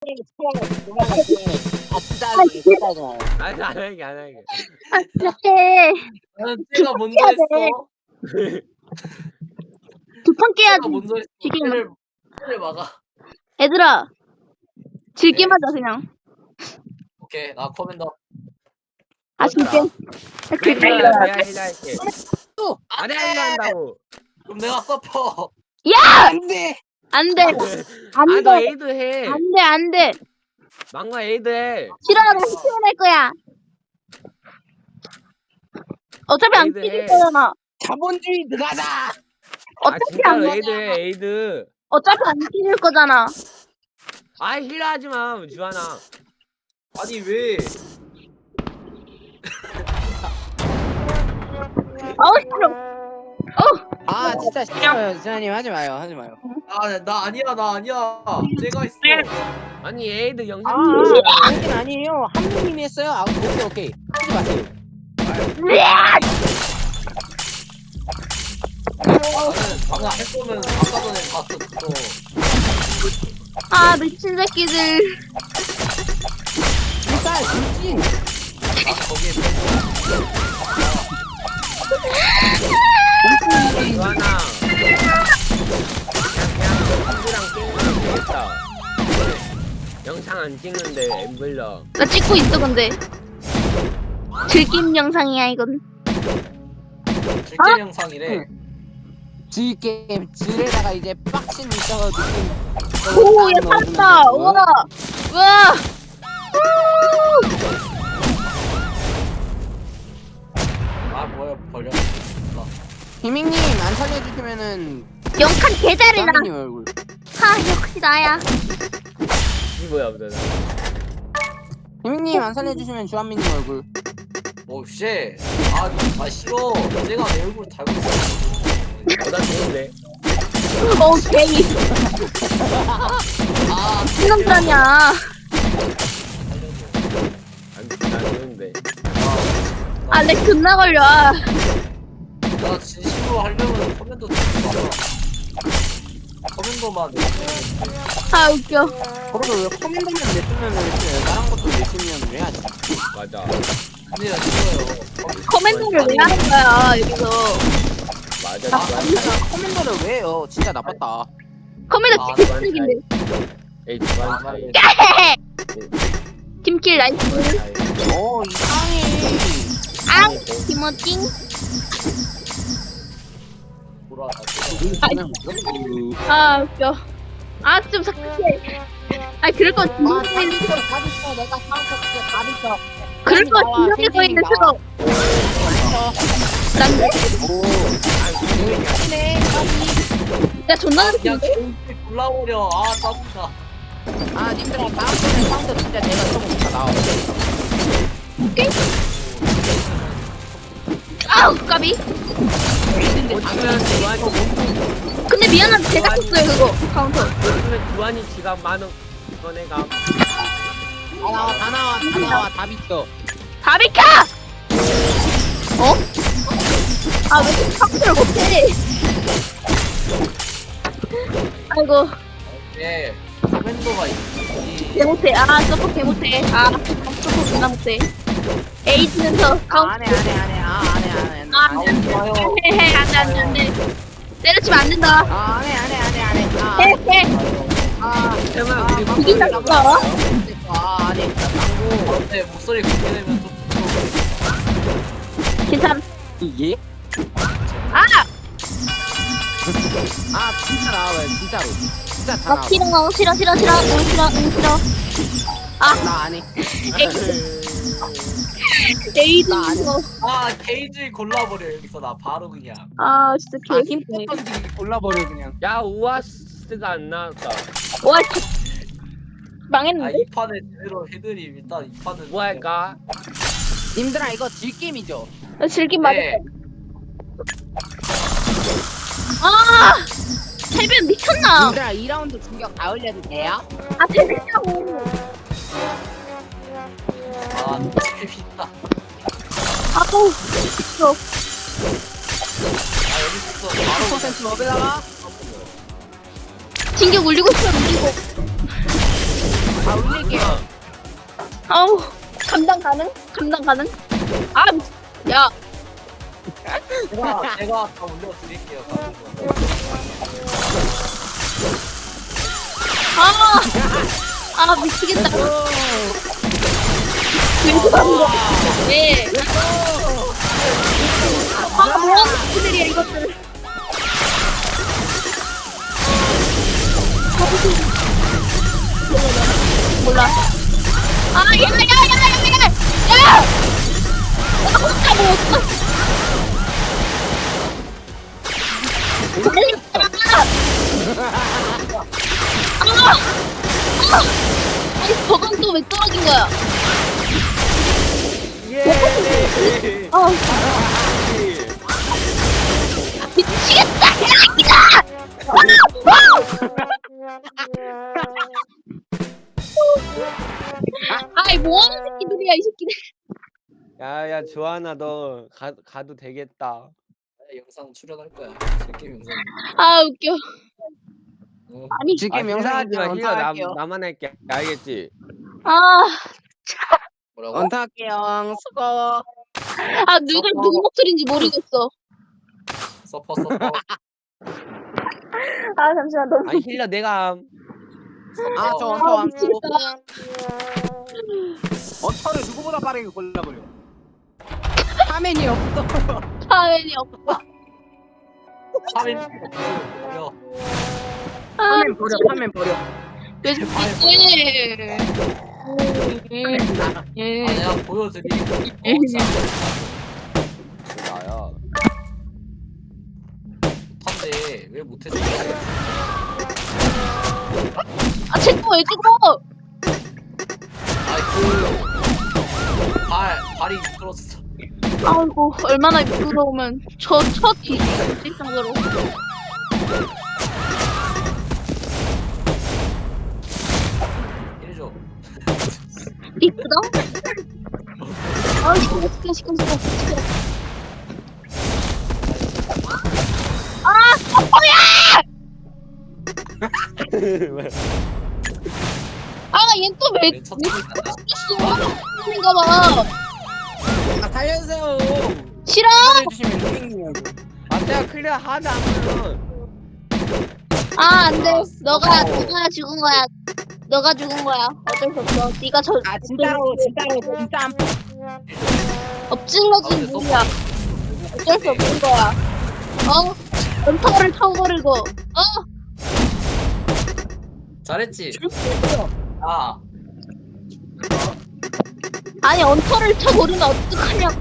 아 진짜 진짜 좋아요. 아니 안 할게 안 할게. 아 시작해. 제가 먼저 해야 돼. 했어. 두 판 제가 깨야지. 먼저 했어. 지금 를 막아. 얘들아 즐게 네. 하자 그냥. 오케이, 나 커맨더. 아 즐게. 내가 즐게. 내가 할게. 아니 힐러 한다고. 그럼 내가 서퍼. 야 안돼. 안돼 아너 안돼 에이드 해. 안돼 안돼. 망가 에이드 해. 싫어 나 시원할 거야. 어차피 안 에이드 찍을 해. 거잖아. 자본주의 들어가자. 아 어차피 안 진짜로 에이드 해 에이드. 어차피 안 찍을 거잖아. 아 힐러 하지 마 주하나. 아니 왜? 아우 싫어. 아 진짜 싫어요. 지아님 하지 마요. 하지 마요. 나 아니야, 나 아니야. 제가 했어. 아니 에이드 영상 당신 아니에요. 한국님이 했어요. 아 오케이. 하지 마세요. 나는 할 거면 아까 전에 봤었어. 아 미친 새끼들. 일단 진진. 나 거기에 주하나. 그냥 친구랑 게임하면 되겠다. 영상 안 찍는데 엠블러. 나 찍고 있어 근데. 즐김 영상이야 이건. 실제 영상이래. G게임 G에다가 이제 빡신 있어 느낌. 오, 얘 살았다. 우와. 우와. 아 뭐야 버려. 희밍님 안 살려주시면은 영칸 개잘해라. 짱님 얼굴. 하 역시 나야. 이 뭐야 보다. 희밍님 안 살려주시면 주한민님 얼굴. 오 쉣. 아 싫어. 제가 내 얼굴 달고 있어. 나 좋은데. 오케이. 아 신nom자냐. 난 좋은데. 아, 내 존나 걸려. 나 진심으로 하려면 커맨더 듣지 마라. 커맨더만. 아 웃겨. 그래도 왜 커맨더만 냈으면 왜 다른 것도 냈으면 왜 하지? 맞아. 근데 나 싫어요. 커맨더를 왜 하는 거야 여기서. 맞아. 커맨더를 왜 해요? 진짜 나빴다. 커맨더 아, 개쓰레기인데. 에이 주한 차이. 야헤헤. 팀킬 나이스. 이상해. 아 김어띵. 아 웃겨. 아 좀 삭제. 아 그럴 거 진작에 내가 사업할게 다 비켜. 그럴 거 진작에 보이면서. 난데? 야 존나 그냥 느끼는데? 개인기 골라버려. 아 짜증나. 아 님들아 다음 번에 사운드 진짜 내가 써보니까 나와. 아우 까비. 어쩌면 주한이 근데 미안한데 제가 썼어요 그거 카운터. 어쩌면 주한이 지갑 만원 꺼내가. 다 나와 다 비켜. 다 비켜! 어? 아 왜 이렇게 카운터를 못해? 아이고 예. 커맨더가 있지. 개 못해. 아 서포 개 못해. 아 서포 존나 못해. 에이즈는 저 카운터. 안해. 좋아요. 헤헤 안돼. 때려치면 안 된다. 안해. 헤헤. 설마 우리 이긴다 그거. 안해. 근데 목소리 그렇게 되면 좀 괜찮아. 이게? 아! 진짜 나와요 진짜로. 진짜 다 나와. 싫어. 아 나 안해. 에이즈 나 아니야. 이거. 게이지 골라버려 여기서 나 바로 그냥. 아 진짜 개. 힘 던지기 골라버려 그냥. 야 우아스가 안 나왔다. 와 진짜 망했는데? 이 판에 제대로 해드리 일단 이 판은 뭐 할까? 님들아 이거 질게임이죠? 나 즐긴 맞아. 네. 아 세변 미쳤나? 님들아 2라운드 충격 다 올려도 돼요? 아 재밌다고. 재밌다. 아우 미쳤어. 여기서 바로 10% 먹으다가 진격 울리고 있어 울리고. 아 올릴게요. 아우 감당 가능? 감당 가능? 아 야. 제가 다 올려드릴게요. 아 미치겠다. 왜 그러는 거야? 왜? 아 뭐하는 친구들이야 이것들. 몰라. 아 야야야야야야! 야! 나 혼자 먹었어. 빨리 따라가! 아니 저건 또 왜 떨어진 거야? 예. 아 미치겠다! 대박이다! 아이 뭐하는 새끼들이야 이 새끼들. 야야 조하나 너 가도 되겠다. 영상 출연할 거야. 제 게임 영상. 아 웃겨. 아니 지금 힐러 영상 하지 마. 힐러 언타할게요. 나만 할게. 알겠지? 아 뭐라고? 언타할게요. 수고. 아 누구 목소리인지 모르겠어. 서퍼. 아 잠시만 너무 아니 힐러 내가 아저 아, 언터 왕. 미치겠다. 언터를 누구보다 빠르게 골라버려. 화면이 없어. 화면이 없어. 화면 버려. 아 화면 버려. 화면 버려. 왜 이래? 아 내가 보여드릴게. 나야. 못한데 왜 못했어? 아 쟤또 왜 죽어? 아이 발이 미끄러졌어. 아이고 얼마나 미끄러우면 첫 뒤질 정도로. 이래줘. 이쁘다? 아 시끄러. 아 서퍼야! 아 얘 또 왜 첫 번째 죽었어? 봐. 아 살려주세요. 싫어. 살려주시면 행님이라고. 아 내가 클리어 하자 하면. 아 안돼. 너가 죽은 거야. 너가 죽은 거야. 어쩔 수 없어. 네가 저 아 진짜로 진짜 엎질러진 물이야. 어쩔 수 없는 거야. 어? 연타를 쳐버리고. 어? 잘했지. 아 아니 언터를 쳐버리면 어떡하냐고.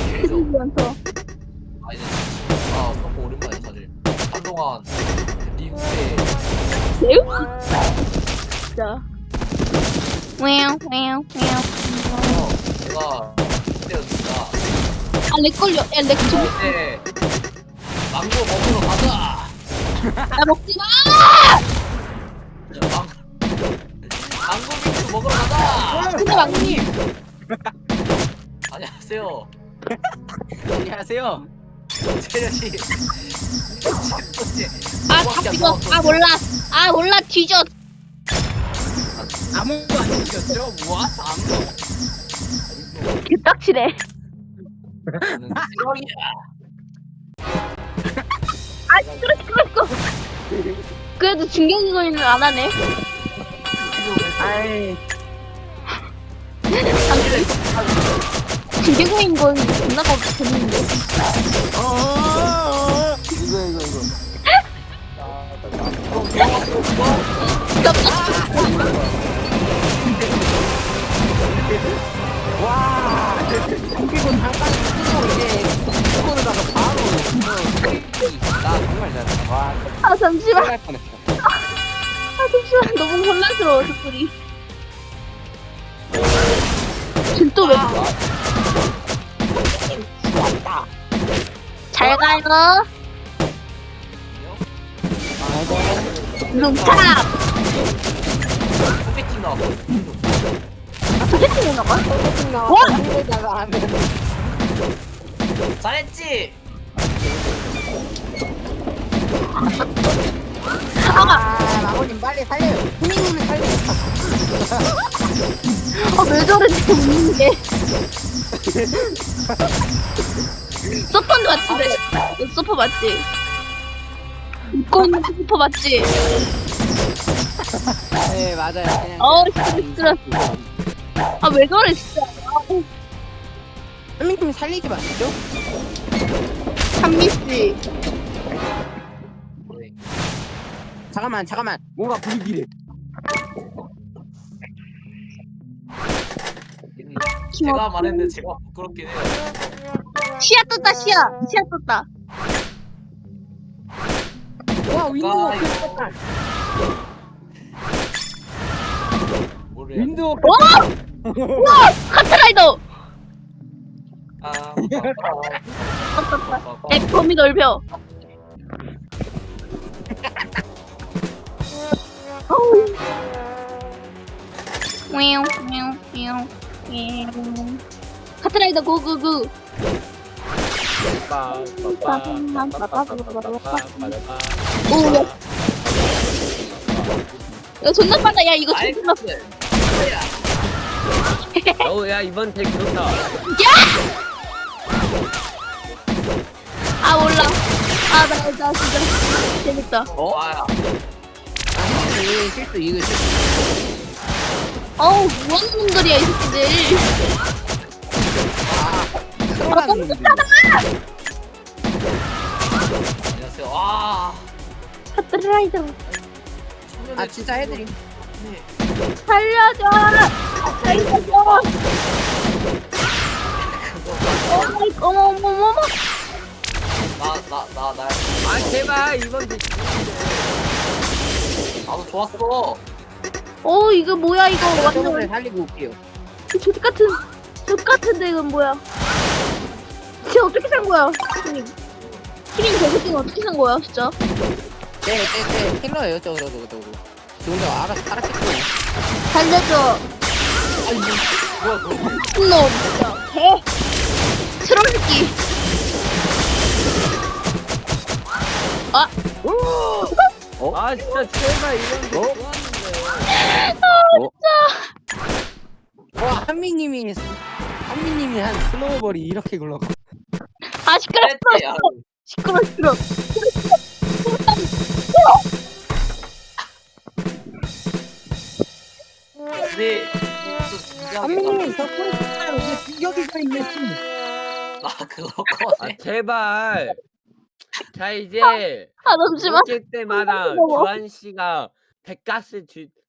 이래줘. 연터. 아 이제 서퍼 오랜만에 사실. 한동안 리그에 매우? 진짜. 왜요? 내가 그때였으니까 아렉 걸려. 야렉 좀. 그때 망고 먹으러 가자. 나 먹지 마. 망고 빙수 먹으러 가자. 근데 왕님. 안녕하세요. 안녕하세요. 체력이 다 뒤져. 아 몰라 뒤져. 아무도 안 죽였죠? 뭐? 개딱치네. 체력이야. 아 시끄러. 그래도 중경이는 안 하네. 아이 중경인 건 존나가 재밌는데. 와 공기군 잠깐 쓰고 이제 그거로다가 바로 나 정말 잘했다. 와 아 잠시만. 큰일 날 뻔했어. 아 잠시만 너무 혼란스러워 소리. 진짜 왜? 왔다. 잘 가요. 룸탑. 소개팅 나왔고. 소개팅에 나가? 와! 한국에다가 하면 잘했지. 마고님 빨리 살려요. 후미님을 살리겠다. 왜 저래 웃는 게. 서퍼도 맞지? 너 서퍼 맞지? 웃고 있는 서퍼 맞지? 네 맞아요. 그냥 스트레스. 왜 저래 진짜. 후미님 살리지 마시죠. 한미씨. 네. 잠깐만. 뭔가 불길해. 제가 말했는데 제가 부끄럽긴 해요. 시야 떴다. 와 윈도우 아이고. 켰다. 뭐래? 윈도우 카트라이더. 아, 액 범위 넓혀. 카트라이더 고고고. 오, 야 존나 빨라. 야 이거 존나. 야 이번 덱 좋다. 몰라. 나 진짜 재밌다. 와야. 이거 실수. 뭐하는 놈들이야 이 새끼들. 트롤하는 놈들. 안녕하세요. 와. 카트라이더 진짜 해드림. 살려줘. 어머. 나. 아 제발 이번 덱. 나도 좋았어. 이거 뭐야 이거 저번에 완전 살리고 올게요. 족같은데 이건 뭐야? 쟤 어떻게 산 거야? 키민 저 새끼는 어떻게 산 거야 진짜? 네 킬러예요 저거. 저 혼자 알아서 살았겠고. 살려줘. 아니 뭐야 너. 너 진짜 개 트롤 새끼. 아 진짜 제발 이번 덱 좋았는데. 와 한미님이 한 스노우볼이 이렇게 굴러가. 시끄러. 근데 좀 진지하게 한미님 저 소리잖아요. 왜 비격이가 있네 씨. 나 그거 아 거네. 제발. 자 이제 잠시만. 이럴 때마다 너무. 주한 씨가 백가스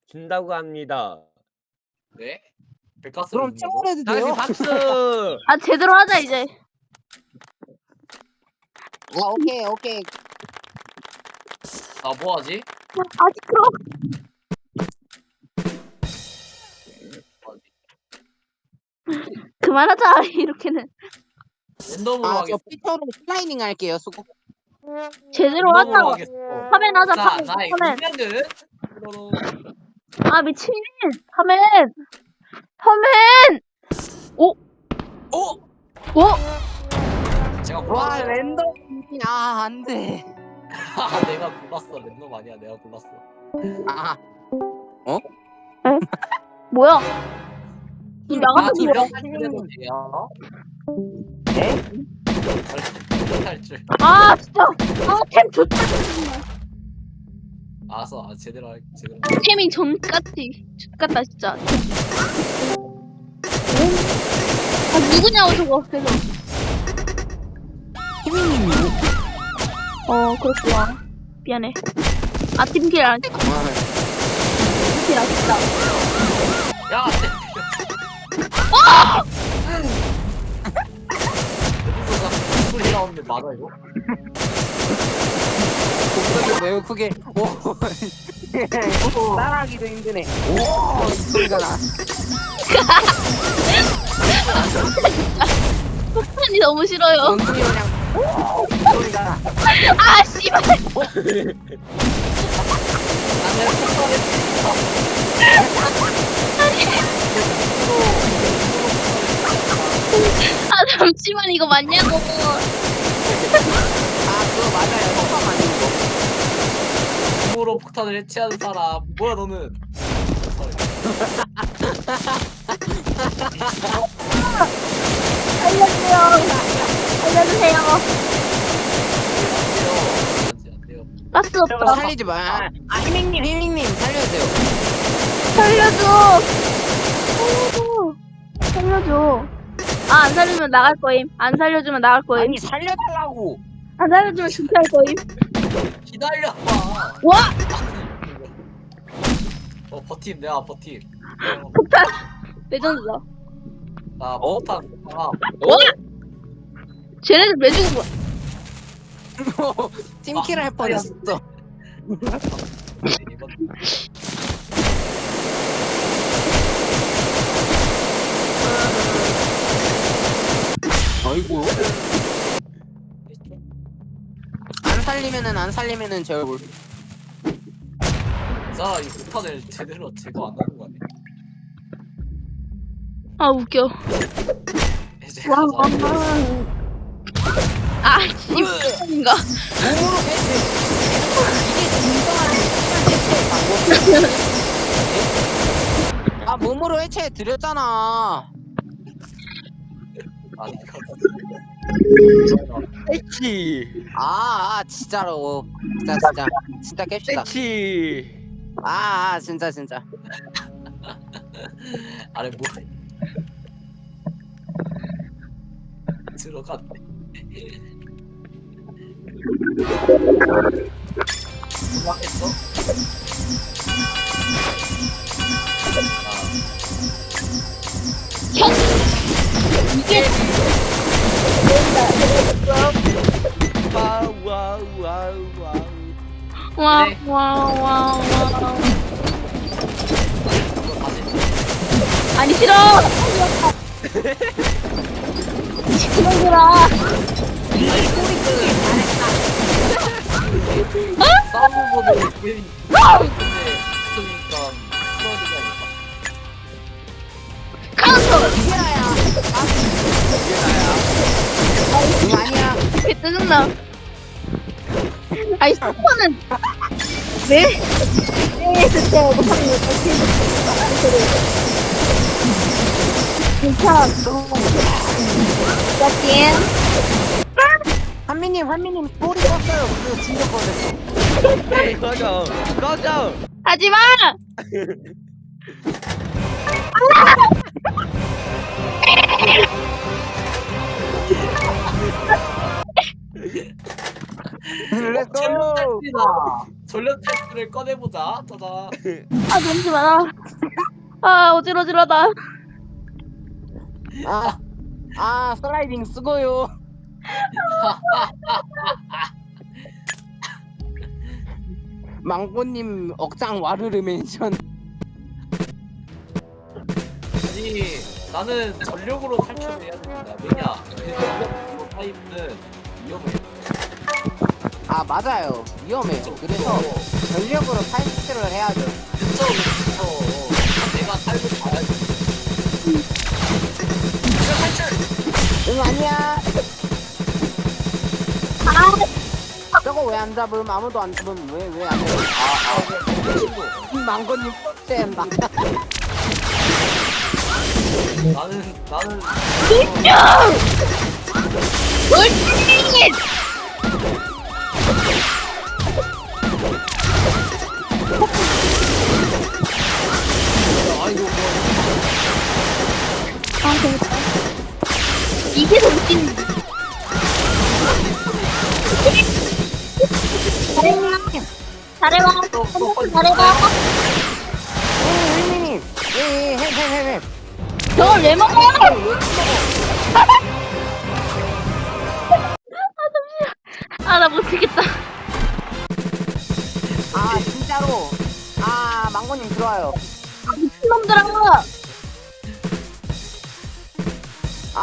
준다고 합니다. 네? 백가스 그럼 칭찬해도 다시 돼요? 박수. 제대로 하자 이제. 오케이. 아 뭐하지? 시끄러. 그만하자 이렇게는. 랜덤으로 저 하겠어. 피터로 슬라이딩 할게요. 수고. 제대로 랜덤으로 하자. 하겠어. 파맨 하자. 자, 파맨. 나의 의견은 미친. 파맨. 오. 제가 와 골랐어요. 랜덤. 안돼. 내가 골랐어. 랜덤 아니야. 내가 골랐어. 뭐야? 이 아, 나가서 저 뭐야? 그래도 돼요. 네? 탈출. 진짜. 템 좋다. 알았어. 제대로. 템이 존같이. 존같다 진짜. 누구냐고 저거. 그래서. 희민님이. 그렇구나. 미안해. 팀킬 안 했다. 팀킬 안 했다. 야. 소리 나오는데 맞아 이거? 목소리가 매우 크게. 따라하기도 힘드네. 이 소리가 나. 폭탄이 너무 싫어요. 원숭이 그냥. 이 소리가 나. 씨발. 잠시만 이거 맞냐고. 그거 맞아요. 효과 맞는 거. 몸으로 폭탄을 해체하는 사람. 뭐야 너는? 알려주세요. 알려주세요. 안 돼요. 가스 저거 없다. 살리지 마. 아 히밍님 살려주세요. 살려줘. 살려줘. 살려줘. 아, 안 살려주면 나갈 거임. 안 살려주면 나갈 거임. 아니 살려달라고. 안 살려주면 진짜 할 거임. 기다려봐. 와! 버팀 내가 버팀. 폭탄. 레전드다. 나 폭탄. 아, 와! 쟤네들 왜 죽은 거야? 팀킬을 할 뻔했어. 아이고. 안 살리면은 제 얼굴. 자, 이 폭탄을 제대로 제거 안 하는 거 아니야? 아, 웃겨. 이제 와, 가자. 아, 씨, 폭탄인가? 몸으로 해체. 이게 진정한 방법. 아 몸으로 해체 드렸잖아. 아니, 엑치 진짜로. 진짜 깹시다. 엑치 진짜. 아래 뭐? 들어갔네. 도망했어? 이게 와우 와, 네. 와. 이거 다시 아니, 싫어! 시끄러워라. 싸움보다 게임이 근데 그러니까 풀어야 되지 않을까? 카운터! 이거 아니야. 왜 짜증나? 아이, 스포는 왜 그때 못하는 거 진짜 야진 한미님 소리 껐어요. 그거 진짜 꺼냈어. 에이 꺼져 하지마! 렛츠고. 전력 테스트를 꺼내보자. 짜잔. 아, 잠시만. 아, 어지러지러다. 슬라이딩 쓰고요. 망고님 억장 와르르 멘션. 아니 나는 전력으로 탈출해야 된다. 왜냐? 전력으로 타입은 위험해. 맞아요. 위험해요. 그래서 전력으로 탈출을 해야죠. 그쵸. 내가 탈출 가야지. 내가 탈출. 응 아니야. 아, 저거 왜 안 잡음? 아무도 안 잡음. 왜 안 잡음? 친구. 망고님 뻑센다. 나는 옳지! 아이고 아, 재밌다. 이게 더 웃긴. 잘해봐. 잘해봐. 힐미님. 햄. 저걸 왜 먹어? 아, 나 못 쓰겠다. 진짜로. 망고님 들어와요. 미친놈들아.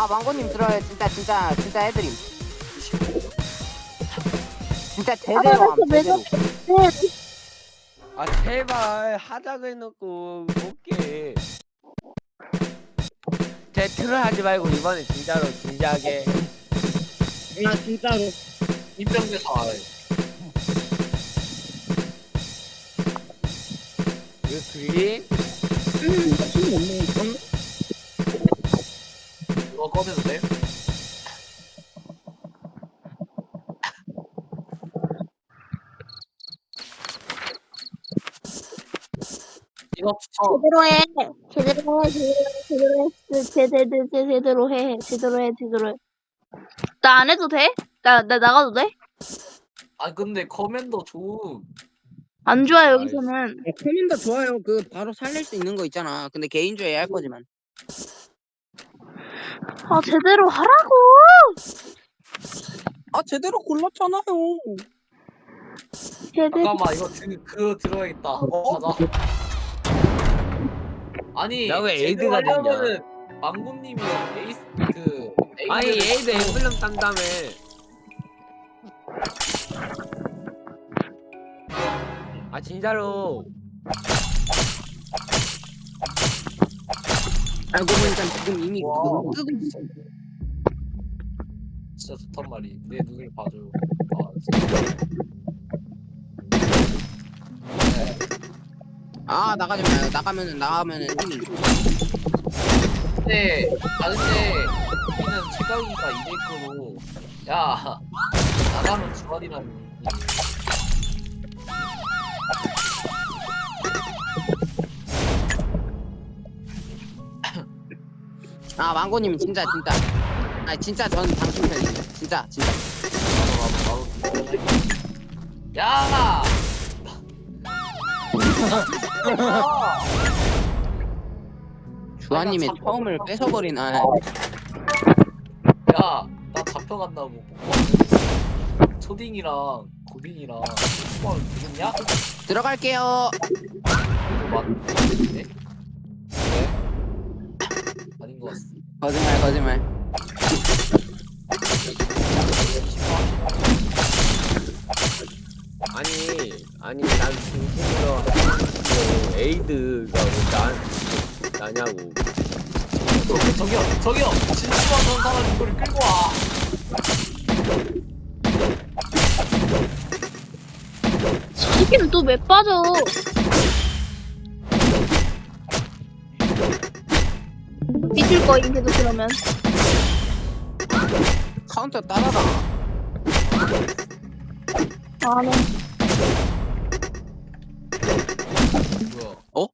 망고님 들어와요. 진짜 해드림. 진짜 제대로 함, 제대로. 아 제발 하자고 해놓고 볼게 대트를 하지 말고 이번에 진짜로 진지하게 진짜로. 임병대사 알아요. 그림? 이거 꺼내도 돼? 이거 제대로 해. 제대로 해. 제대로 해. 제대로 해. 나 안 해도 돼? 나 나가도 돼? 아 근데 커맨더 좀 안 좋아 여기서는. 커맨더 좋아요. 그 바로 살릴 수 있는 거 있잖아. 근데 개인주의 할 거지만. 아 제대로 하라고. 아 제대로 골랐잖아요. 제대로. 잠깐만 이거 그거 들어야겠다. 가자. 아니 나왜 제대로 에이드가 됐냐? 하려면은 망고님이 에이스 그 아니 얘도 엠블럼 딴다며. 아 진짜로. 알고 보니까 지금 이미 와, 그거 뜨고 진짜, 진짜 좋단 말이. 내 눈을 봐줘요. 아, 진짜. 아 나가지 마요. 나가면은 이미. 근데 우리는 최강이가 200%로 야 나가면 주말이라니. 아 망고님 진짜. 아 진짜 전 당신 편이에요. 진짜. 바로 야! 주아님의 아니, 나 처음을 뺏어버린 아. 야, 나 잡혀간다고 뽀뽀하는데 초딩이랑 고딩이랑 뽀뽀하면 되겠냐? 들어갈게요. 이거 맞네? 아닌 것 같습니다. 거짓말. 아니 난 진심으로 에이드가 나냐고. 저기요 진심으로 한 사람 이거를 끌고 와. 저 새끼는 또 왜 빠져? 삐질 거임 계속 그러면. 카운터 따라가. 아 네. 뭐야? 어?